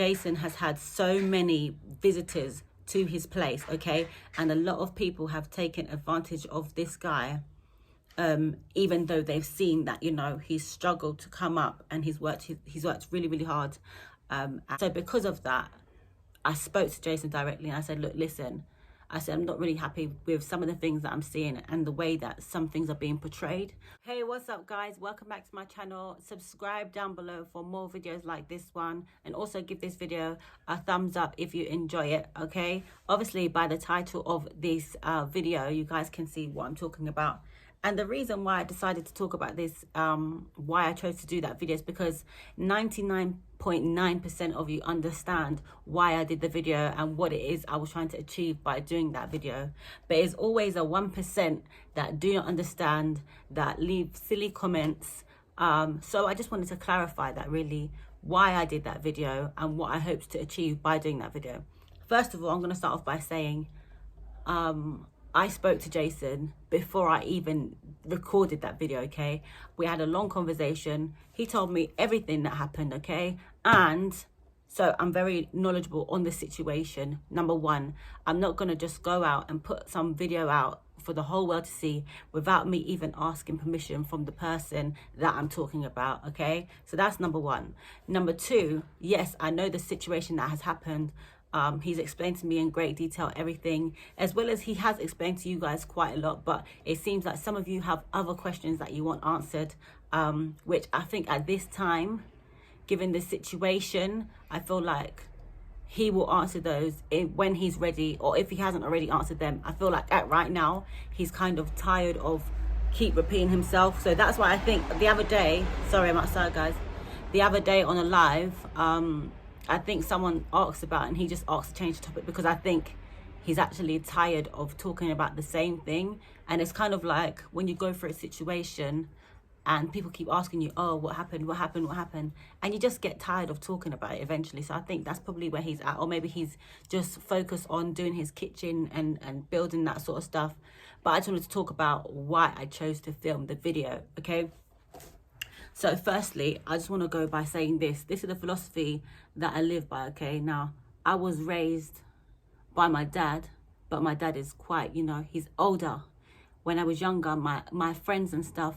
Jason has had so many visitors to his place, okay? And a lot of people have taken advantage of this guy, even though they've seen that, you know, he's struggled to come up and he's worked really, really hard. So because of that, I spoke to Jason directly and I said, look, listen, I said, I'm not really happy with some of the things that I'm seeing and the way that some things are being portrayed. Hey, what's up, guys? Welcome back to my channel. Subscribe down below for more videos like this one. And also give this video a thumbs up if you enjoy it, okay? Obviously, by the title of this video, you guys can see what I'm talking about. And the reason why I decided to talk about this, why I chose to do that video, is because 99.9% of you understand why I did the video and what it is I was trying to achieve by doing that video. But it's always a 1% that do not understand, that leave silly comments. So I just wanted to clarify that, really, why I did that video and what I hoped to achieve by doing that video. First of all, I'm going to start off by saying, I spoke to Jason before I even recorded that video, okay? We had a long conversation. He told me everything that happened, okay? And so I'm very knowledgeable on the situation. Number one, I'm not going to just go out and put some video out for the whole world to see without me even asking permission from the person that I'm talking about, okay? So that's number one. Number two, yes, I know the situation that has happened. He's explained to me in great detail everything, as well as he has explained to you guys quite a lot, but it seems like some of you have other questions that you want answered, which I think at this time, given the situation, I feel like he will answer those when he's ready, or if he hasn't already answered them. I feel like right now he's kind of tired of keep repeating himself. So that's why I think the other day, sorry, I'm outside, guys, the other day on a live, I think someone asked about, and he just asked to change the topic because I think he's actually tired of talking about the same thing. And it's kind of like when you go through a situation and people keep asking you, oh, what happened, what happened, what happened? And you just get tired of talking about it eventually. So I think that's probably where he's at, or maybe he's just focused on doing his kitchen and building that sort of stuff. But I just wanted to talk about why I chose to film the video, okay? So firstly, I just want to go by saying this. This is the philosophy that I live by, okay? Now, I was raised by my dad, but my dad is quite, you know, he's older. When I was younger, my friends and stuff,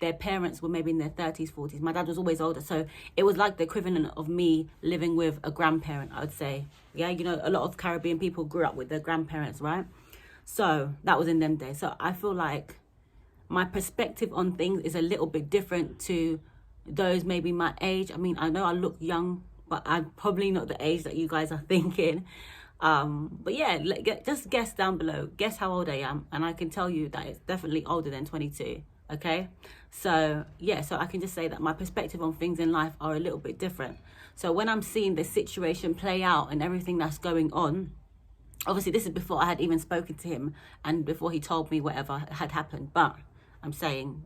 their parents were maybe in their 30s, 40s. My dad was always older. So it was like the equivalent of me living with a grandparent, I would say. Yeah, you know, a lot of Caribbean people grew up with their grandparents, right? So that was in them days. So I feel like my perspective on things is a little bit different to those maybe my age. I mean, I know I look young, but I'm probably not the age that you guys are thinking. But yeah, just guess down below. Guess how old I am, and I can tell you that it's definitely older than 22, okay? So yeah, so I can just say that my perspective on things in life are a little bit different. So when I'm seeing the situation play out and everything that's going on, obviously this is before I had even spoken to him and before he told me whatever had happened, but I'm saying,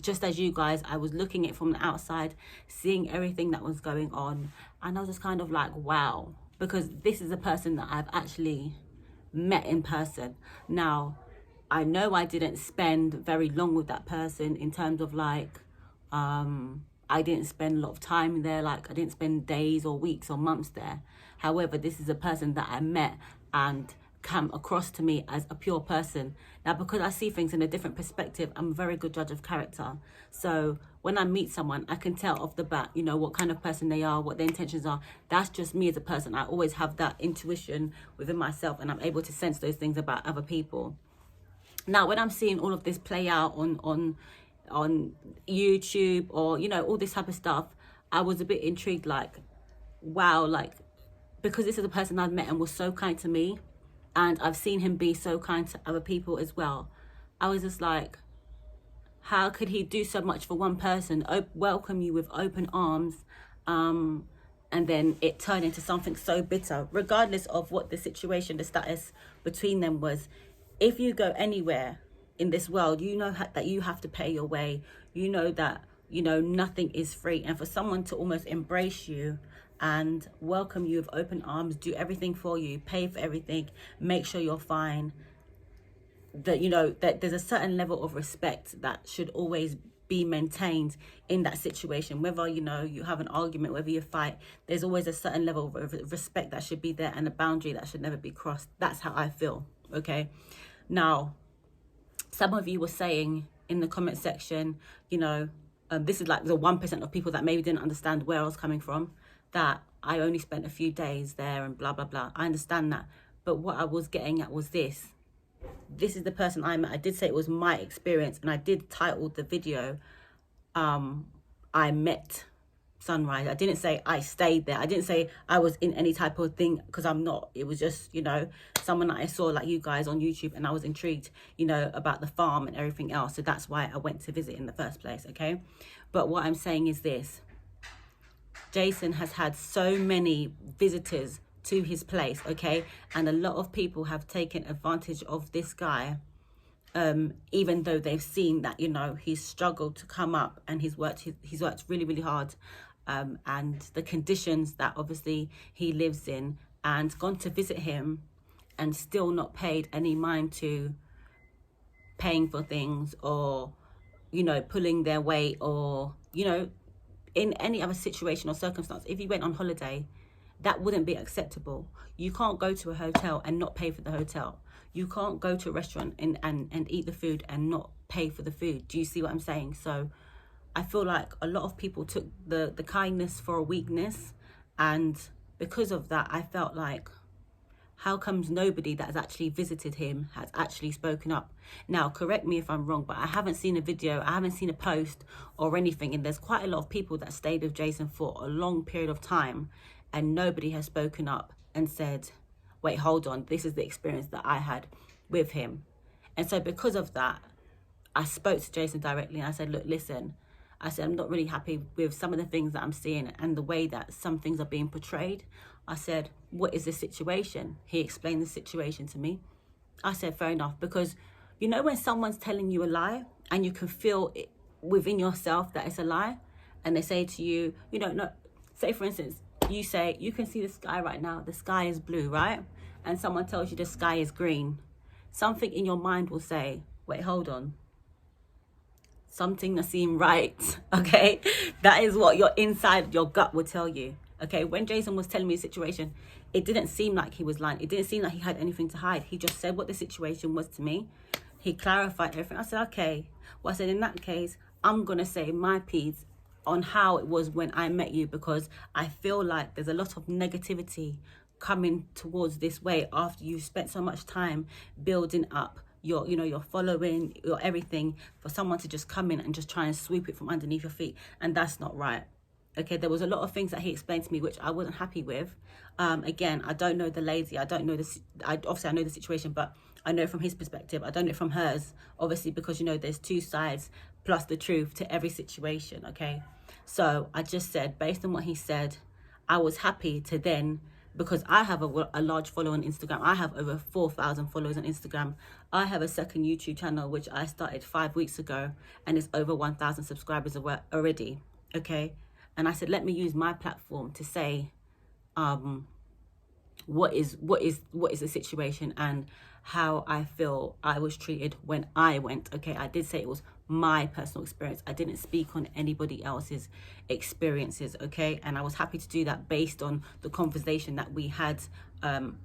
just as you guys, I was looking at it from the outside, seeing everything that was going on, and I was just kind of like, wow, because this is a person that I've actually met in person. Now, I know I didn't spend very long with that person in terms of like, I didn't spend a lot of time there, like I didn't spend days or weeks or months there. However, this is a person that I met and come across to me as a pure person. Now, because I see things in a different perspective, I'm a very good judge of character. So when I meet someone, I can tell off the bat, you know, what kind of person they are, what their intentions are. That's just me as a person. I always have that intuition within myself, and I'm able to sense those things about other people. Now, when I'm seeing all of this play out on YouTube, or, you know, all this type of stuff, I was a bit intrigued, like, wow, like, because this is a person I've met and was so kind to me, and I've seen him be so kind to other people as well. I was just like, how could he do so much for one person, welcome you with open arms, and then it turned into something so bitter, regardless of what the situation, the status between them was. If you go anywhere in this world, you know that you have to pay your way. You know that, you know, nothing is free. And for someone to almost embrace you and welcome you with open arms, do everything for you, pay for everything, make sure you're fine, that, you know, that there's a certain level of respect that should always be maintained in that situation. Whether, you know, you have an argument, whether you fight, there's always a certain level of respect that should be there and a boundary that should never be crossed. That's how I feel, okay? Now, some of you were saying in the comment section, you know, this is like the 1% of people that maybe didn't understand where I was coming from, that I only spent a few days there and blah, blah, blah. I understand that. But what I was getting at was this. This is the person I met. I did say it was my experience, and I did title the video, I met Sunrise. I didn't say I stayed there. I didn't say I was in any type of thing, because I'm not. It was just, you know, someone that I saw like you guys on YouTube, and I was intrigued, you know, about the farm and everything else. So that's why I went to visit in the first place, okay? But what I'm saying is this. Jason has had so many visitors to his place, okay? And a lot of people have taken advantage of this guy, even though they've seen that, you know, he's struggled to come up, and he's worked really, really hard, and the conditions that obviously he lives in, and gone to visit him and still not paid any mind to paying for things, or, you know, pulling their weight, or, you know, in any other situation or circumstance. If you went on holiday, that wouldn't be acceptable. You can't go to a hotel and not pay for the hotel. You can't go to a restaurant and eat the food and not pay for the food. Do you see what I'm saying? So I feel like a lot of people took the kindness for a weakness, and because of that, I felt like, how comes nobody that has actually visited him has actually spoken up? Now, correct me if I'm wrong, but I haven't seen a video, I haven't seen a post or anything, and there's quite a lot of people that stayed with Jason for a long period of time, and nobody has spoken up and said, wait, hold on, this is the experience that I had with him. And so because of that, I spoke to Jason directly, and I said, look, listen, I said, I'm not really happy with some of the things that I'm seeing and the way that some things are being portrayed. I said, what is the situation? He explained the situation to me. I said, fair enough, because you know when someone's telling you a lie and you can feel it within yourself that it's a lie, and they say to you, you know, no, say for instance, you say, you can see the sky right now, the sky is blue, right? And someone tells you the sky is green. Something in your mind will say, wait, hold on. Something doesn't seem right, okay? That is what your inside, your gut will tell you, okay? When Jason was telling me the situation, it didn't seem like he was lying. It didn't seem like he had anything to hide. He just said what the situation was to me. He clarified everything. I said, okay. Well, I said, in that case, I'm going to say my piece on how it was when I met you, because I feel like there's a lot of negativity coming towards this way after you've spent so much time building up your, you know, your following, your everything, for someone to just come in and just try and sweep it from underneath your feet. And that's not right. Okay, there was a lot of things that he explained to me which I wasn't happy with. Again, I don't know the lady, I don't know this, obviously I know the situation, but I know from his perspective, I don't know from hers, obviously, because, you know, there's two sides plus the truth to every situation, okay? So I just said, based on what he said, I was happy to then, because I have a large following on Instagram. I have over 4,000 followers on Instagram. I have a second YouTube channel, which I started 5 weeks ago, and it's over 1,000 subscribers already, okay? And I said, let me use my platform to say what is the situation and how I feel I was treated when I went, okay? I did say it was my personal experience. I didn't speak on anybody else's experiences, okay? And I was happy to do that based on the conversation that we had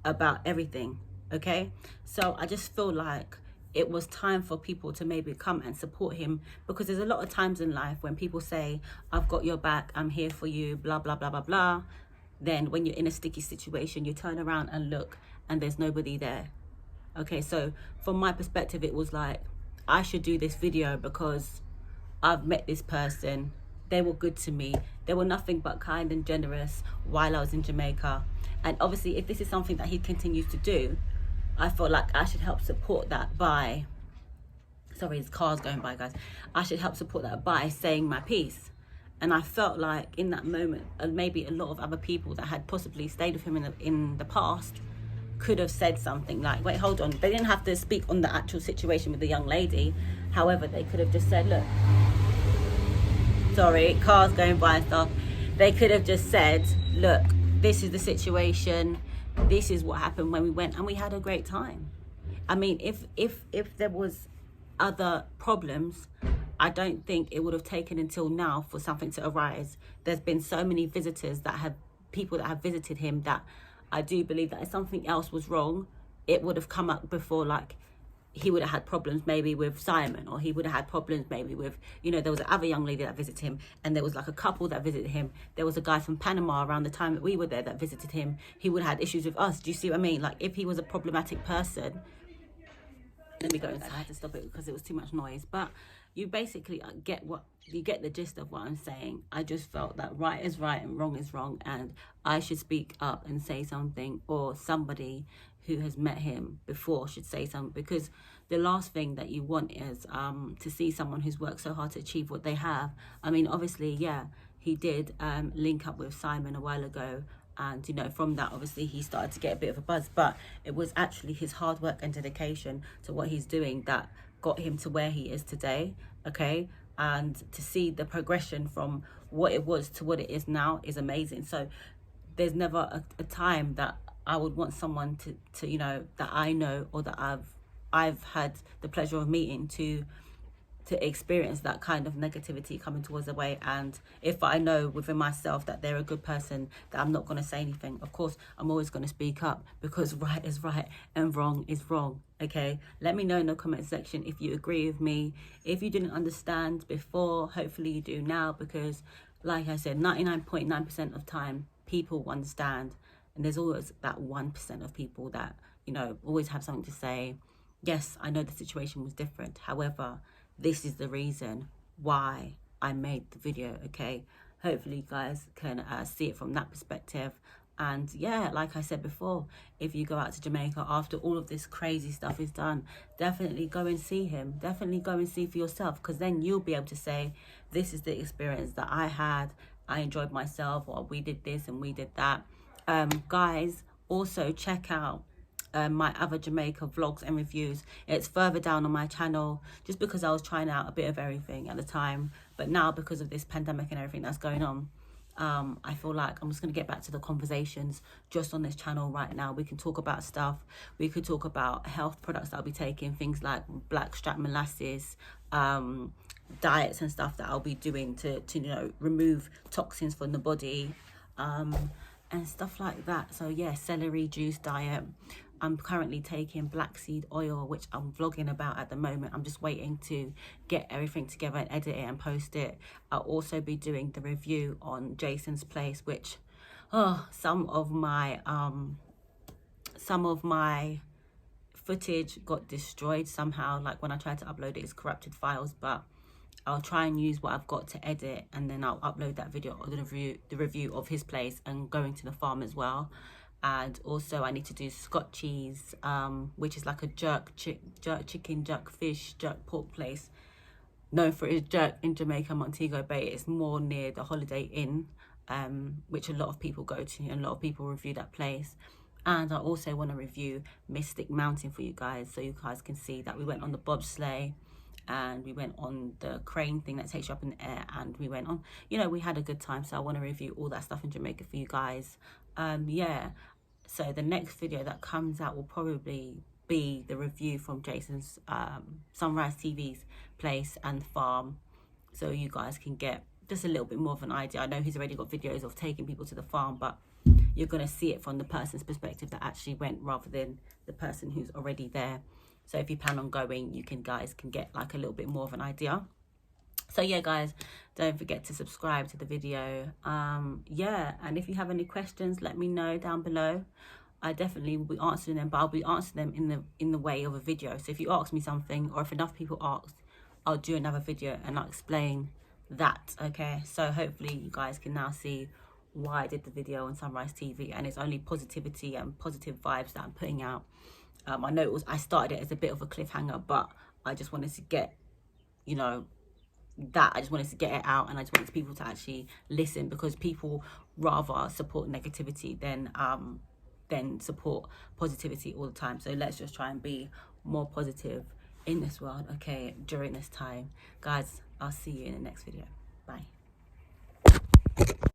about everything, okay? So I just feel like it was time for people to maybe come and support him, because there's a lot of times in life when people say, I've got your back, I'm here for you, blah, blah, blah, blah, blah. Then when you're in a sticky situation, you turn around and look and there's nobody there. Okay, so from my perspective, it was like, I should do this video because I've met this person. They were good to me. They were nothing but kind and generous while I was in Jamaica. And obviously, if this is something that he continues to do, I feel like I should help support that by, sorry, his car's going by, guys. I should help support that by saying my piece. And I felt like in that moment, maybe a lot of other people that had possibly stayed with him in the past could have said something like, wait, hold on. They didn't have to speak on the actual situation with the young lady. However, they could have just said, look, sorry, cars going by and stuff. They could have just said, look, this is the situation. This is what happened when we went, and we had a great time. I mean, if there was other problems, I don't think it would have taken until now for something to arise. There's been so many visitors that have, people that have visited him, that I do believe that if something else was wrong, it would have come up before. Like, he would have had problems maybe with Simon, or he would have had problems maybe with, you know, there was another young lady that visited him, and there was like a couple that visited him. There was a guy from Panama around the time that we were there that visited him. He would have had issues with us. Do you see what I mean? Like, if he was a problematic person, let me go inside. I had to stop it because it was too much noise. But you basically get the gist of what I'm saying. I just felt that right is right and wrong is wrong, and I should speak up and say something, or somebody who has met him before should say something, because the last thing that you want is to see someone who's worked so hard to achieve what they have. I mean, obviously, yeah, he did link up with Simon a while ago, and, you know, from that, obviously, he started to get a bit of a buzz. But it was actually his hard work and dedication to what he's doing that got him to where he is today, okay? And to see the progression from what it was to what it is now is amazing. So there's never a time that I would want someone to, you know, that I know or that I've had the pleasure of meeting to experience that kind of negativity coming towards the way. And if I know within myself that they're a good person, that I'm not going to say anything. Of course, I'm always going to speak up, because right is right and wrong is wrong, okay? Let me know in the comment section if you agree with me. If you didn't understand before, hopefully you do now, because like I said, 99.9% of time people understand, and there's always that 1% of people that, you know, always have something to say. Yes, I know the situation was different, however, this is the reason why I made the video, okay? Hopefully you guys can see it from that perspective. And yeah, like I said before, if you go out to Jamaica after all of this crazy stuff is done, definitely go and see him. Definitely go and see for yourself, because then you'll be able to say, this is the experience that I had. I enjoyed myself, or we did this and we did that. Guys, also check out my other Jamaica vlogs and reviews. It's further down on my channel, just because I was trying out a bit of everything at the time. But now, because of this pandemic and everything that's going on, I feel like I'm just going to get back to the conversations just on this channel right now. We can talk about stuff. We could talk about health products that I'll be taking, things like blackstrap molasses, diets and stuff that I'll be doing to you know, remove toxins from the body, and stuff like that. So yeah, celery juice diet. I'm currently taking black seed oil, which I'm vlogging about at the moment. I'm just waiting to get everything together and edit it and post it. I'll also be doing the review on Jason's place, which some of my footage got destroyed somehow. Like, when I tried to upload it, it's corrupted files, but I'll try and use what I've got to edit, and then I'll upload that video of the review of his place and going to the farm as well. And also I need to do Scotch cheese, which is like a jerk chicken, jerk fish, jerk pork place, known for its jerk in Jamaica, Montego Bay. It's more near the Holiday Inn, which a lot of people go to, and a lot of people review that place. And I also want to review Mystic Mountain for you guys, so you guys can see that we went on the bobsleigh, and we went on the crane thing that takes you up in the air, and we went on, you know, we had a good time. So I want to review all that stuff in Jamaica for you guys. Yeah, so the next video that comes out will probably be the review from Jason's Sunrise TV's place and farm, so you guys can get just a little bit more of an idea. I know he's already got videos of taking people to the farm, but you're going to see it from the person's perspective that actually went, rather than the person who's already there. So if you plan on going, you guys can get like a little bit more of an idea. So yeah, guys, don't forget to subscribe to the video. Yeah, and if you have any questions, let me know down below. I definitely will be answering them, but I'll be answering them in the way of a video. So if you ask me something, or if enough people ask, I'll do another video and I'll explain that, okay? So hopefully you guys can now see why I did the video on Sunrise TV, and it's only positivity and positive vibes that I'm putting out. I know I started it as a bit of a cliffhanger, but I just wanted to get, you know, I just wanted to get it out, and I just wanted people to actually listen, because people rather support negativity than support positivity all the time. So let's just try and be more positive in this world, okay, during this time. Guys, I'll see you in the next video. Bye.